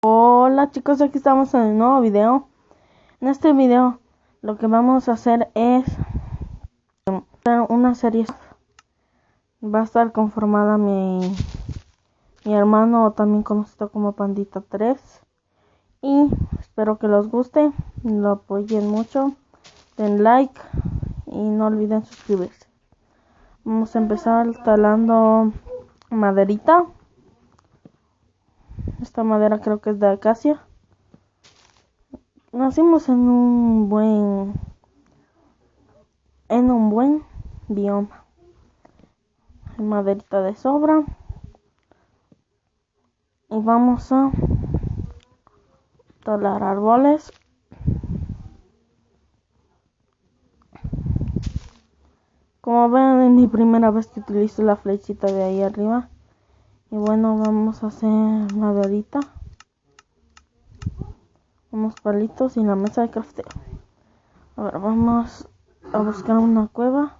Hola chicos, aquí estamos en el nuevo video. En este video lo que vamos a hacer es hacer una serie. Va a estar conformada mi hermano, también conocido como Pandita 3. Y espero que les guste, lo apoyen mucho, den like y no olviden suscribirse. Vamos a empezar talando maderita. Esta madera creo que es de acacia. Nacimos en un buen bioma. Hay maderita de sobra. Y vamos a talar árboles. Como ven, es mi primera vez que utilizo la flechita de ahí arriba. Y bueno, vamos a hacer maderita, unos palitos y la mesa de crafteo. Ahora vamos a buscar una cueva.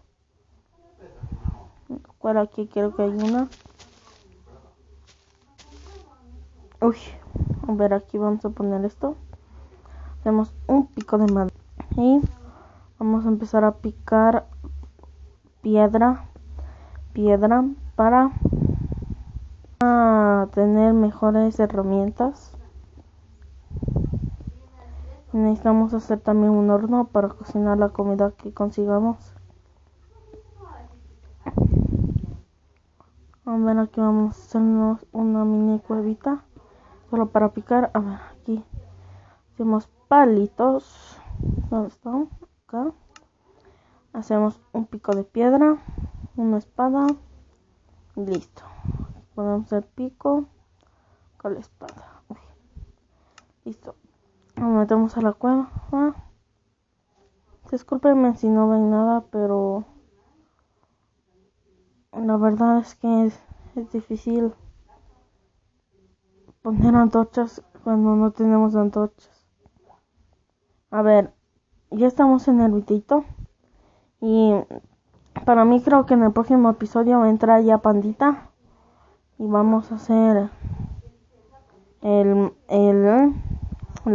Por aquí quiero que hay una. Uy, a ver, aquí vamos a poner esto. Hacemos un pico de madera y vamos a empezar a picar piedra para tener mejores herramientas. Necesitamos hacer también un horno para cocinar la comida que consigamos. A ver, aquí vamos a hacernos una mini cuevita solo para picar. A ver, aquí hacemos palitos. ¿Dónde están? Acá. Hacemos un pico de piedra, una espada y listo. Ponemos el pico con la espada. Uy. Listo. Nos metemos a la cueva. Discúlpenme si no ven nada, pero la verdad es que es difícil poner antorchas cuando no tenemos antorchas. A ver, ya estamos en el vitito. Y para mí creo que en el próximo episodio va a entrar ya Pandita. Y vamos a hacer la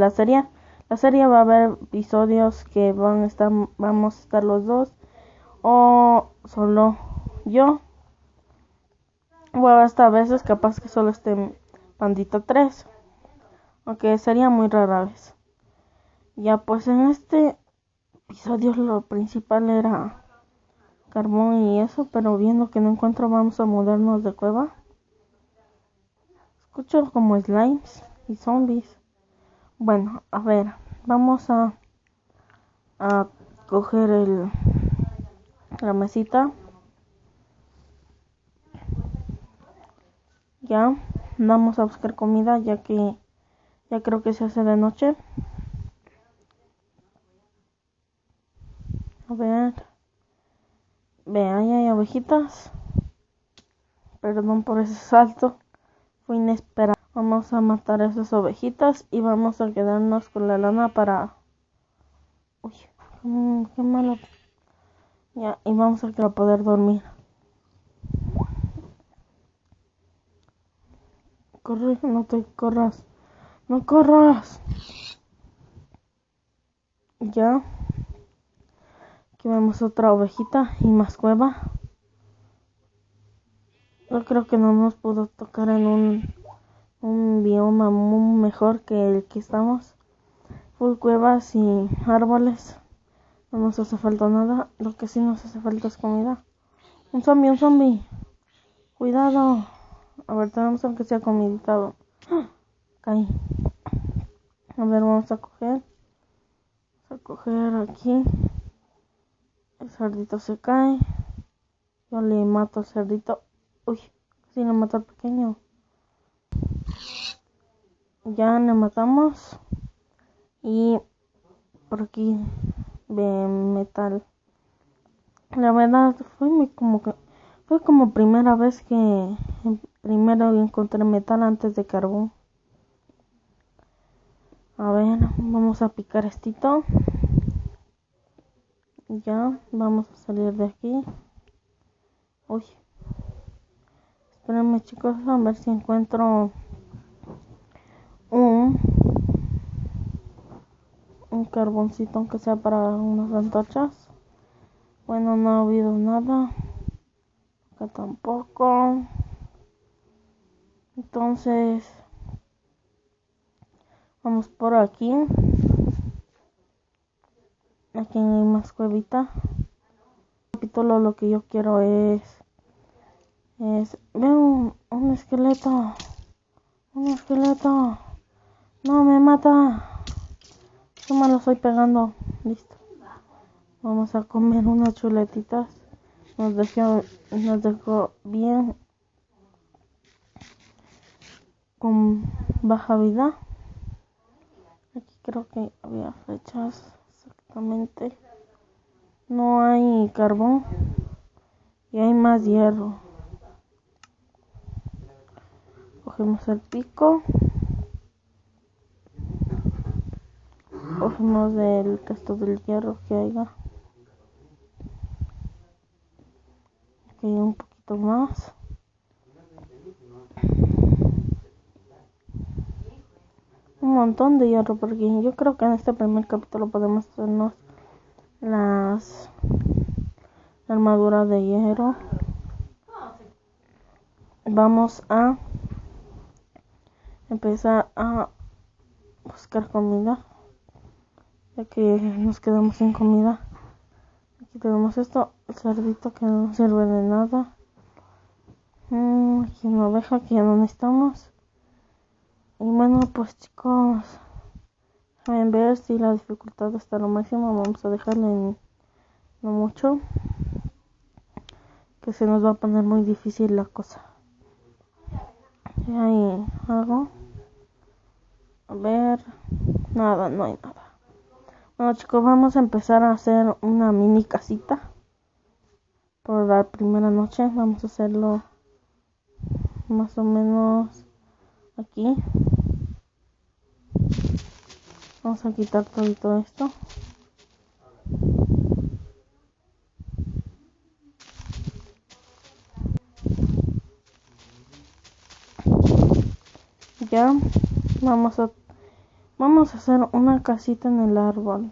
serie. La serie va a haber episodios que vamos a estar los dos. O solo yo. O hasta a veces capaz que solo esté Pandita 3. Aunque sería muy rara vez. Ya pues en este episodio lo principal era carbón y eso. Pero viendo que no encuentro, vamos a mudarnos de cueva. Escucho como slimes y zombies. Bueno, a ver, vamos a coger la mesita. Ya, vamos a buscar comida ya que ya creo que se hace de noche. A ver, vean, ahí hay ovejitas. Perdón por ese salto, fue inesperado. Vamos a matar a esas ovejitas y vamos a quedarnos con la lana para... Uy, qué malo. Ya, y vamos a poder dormir. Corre, no te corras. No corras. Ya. Aquí vemos otra ovejita y más cueva. Yo creo que no nos pudo tocar en un bioma muy mejor que el que estamos. Full cuevas y árboles. No nos hace falta nada. Lo que sí nos hace falta es comida. Un zombie. Cuidado. A ver, tenemos aunque sea comidita. Caí. A ver, vamos a coger. Aquí. El cerdito se cae. Yo le mato al cerdito. Uy, casi le mato al pequeño. Ya le matamos. Y por aquí ve metal. La verdad fue como primera vez que primero encontré metal antes de carbón. A ver, vamos a picar estito. Ya, vamos a salir de aquí. Uy. Espérenme chicos, a ver si encuentro un carboncito, aunque sea para unas antorchas. Bueno, no ha habido nada. Acá tampoco. Entonces, vamos por aquí. Aquí hay más cuevita. Capítulo, lo que yo quiero es veo un esqueleto. Un esqueleto. No, me mata. Yo me lo estoy pegando. Listo. Vamos a comer unas chuletitas. Nos dejó bien con baja vida. Aquí creo que había flechas. Exactamente. No hay carbón. Y hay más hierro. Cogemos el pico. Cogemos el resto del hierro que haya. Aquí hay un poquito más. Un montón de hierro, porque yo creo que en este primer capítulo podemos hacernos la armadura de hierro. Vamos a empezar a buscar comida, ya que nos quedamos sin comida. Aquí tenemos esto, el cerdito que no sirve de nada. Aquí una oveja que ya no necesitamos. Y bueno, pues chicos, saben ver si la dificultad está a lo máximo. Vamos a dejarle en no mucho, que se nos va a poner muy difícil la cosa. Y ahí algo. A ver, nada, no hay nada. Bueno chicos, vamos a empezar a hacer una mini casita por la primera noche. Vamos a hacerlo más o menos aquí. Vamos a quitar todo esto. Ya vamos a hacer una casita en el árbol.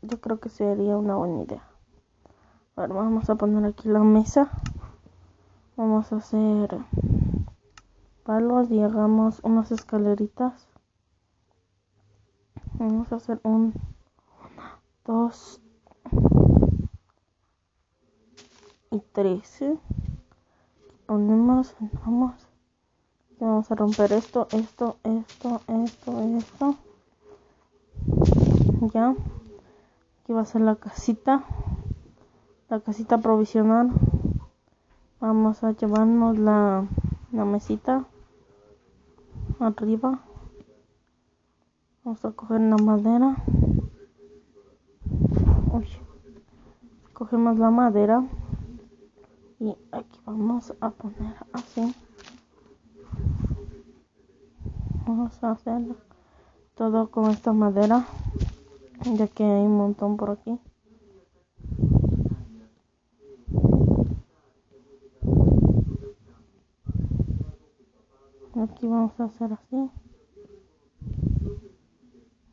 Yo creo que sería una buena idea. A ver, vamos a poner aquí la mesa. Vamos a hacer palos y hagamos unas escaleritas. Vamos a hacer 1, 2 y 3. Ponemos, vamos a romper esto. Ya. Aquí va a ser la casita provisional. Vamos a llevarnos la mesita arriba. Vamos a coger la madera. Cogemos la madera y aquí vamos a poner así. Vamos a hacer todo con esta madera, ya que hay un montón por aquí. Aquí vamos a hacer así.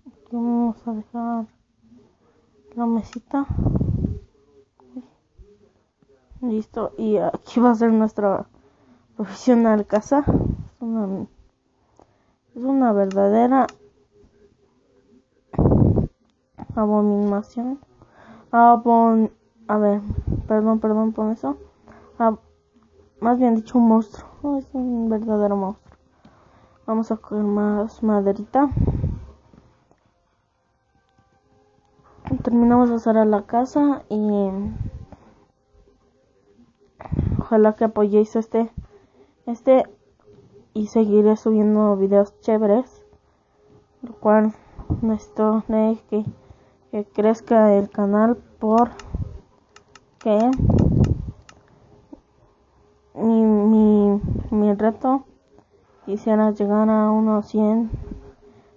Aquí vamos a dejar la mesita. Listo. Y aquí va a ser nuestra profesional casa. Es una verdadera abominación. A ver, perdón por eso. Más bien dicho, un monstruo. Es un verdadero monstruo. Vamos a coger más maderita. Terminamos de hacer a la casa y ojalá que apoyéis este y seguiré subiendo videos chéveres, lo cual necesito que crezca el canal, porque mi reto quisiera llegar a unos 100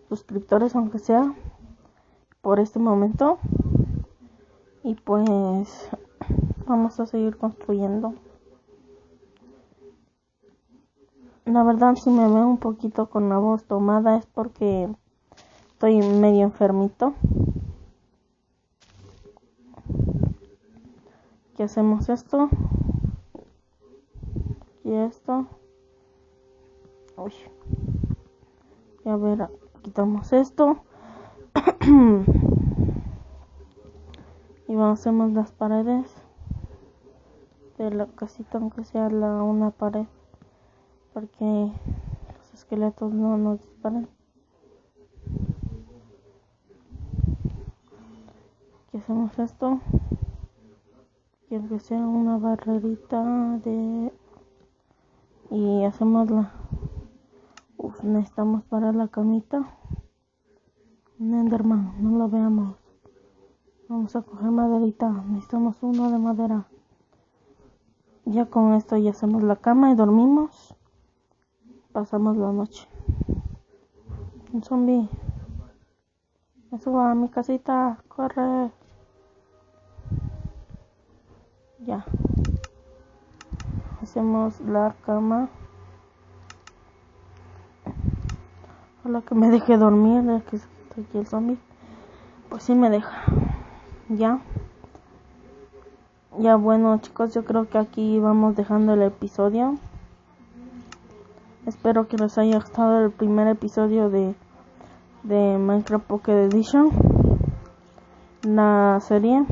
suscriptores, aunque sea por este momento, y pues vamos a seguir construyendo. La verdad, si me veo un poquito con la voz tomada es porque estoy medio enfermito. Aquí hacemos esto. Y esto. Uy. Y a ver, quitamos esto. Y hacemos las paredes de la casita, aunque sea una pared, porque los esqueletos no nos disparen. Aquí hacemos esto. Y aunque sea una barrerita y hacemos necesitamos para la camita un Enderman, no lo veamos. Vamos a coger maderita, necesitamos uno de madera. Ya con esto ya hacemos la cama y dormimos. Pasamos la noche. Un zombie. Me subo a mi casita, corre. Ya. Hacemos la cama. Ojalá que me deje dormir, es que está aquí el zombie. Pues sí me deja. Ya. Ya bueno chicos, yo creo que aquí vamos dejando el episodio. Espero que les haya gustado el primer episodio de Minecraft Pocket Edition, la serie.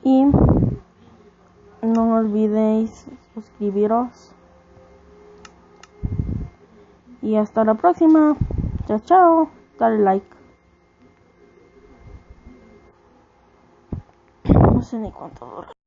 Y no olvidéis suscribiros. Y hasta la próxima. Chao, chao. Dale like. No sé ni cuánto dura.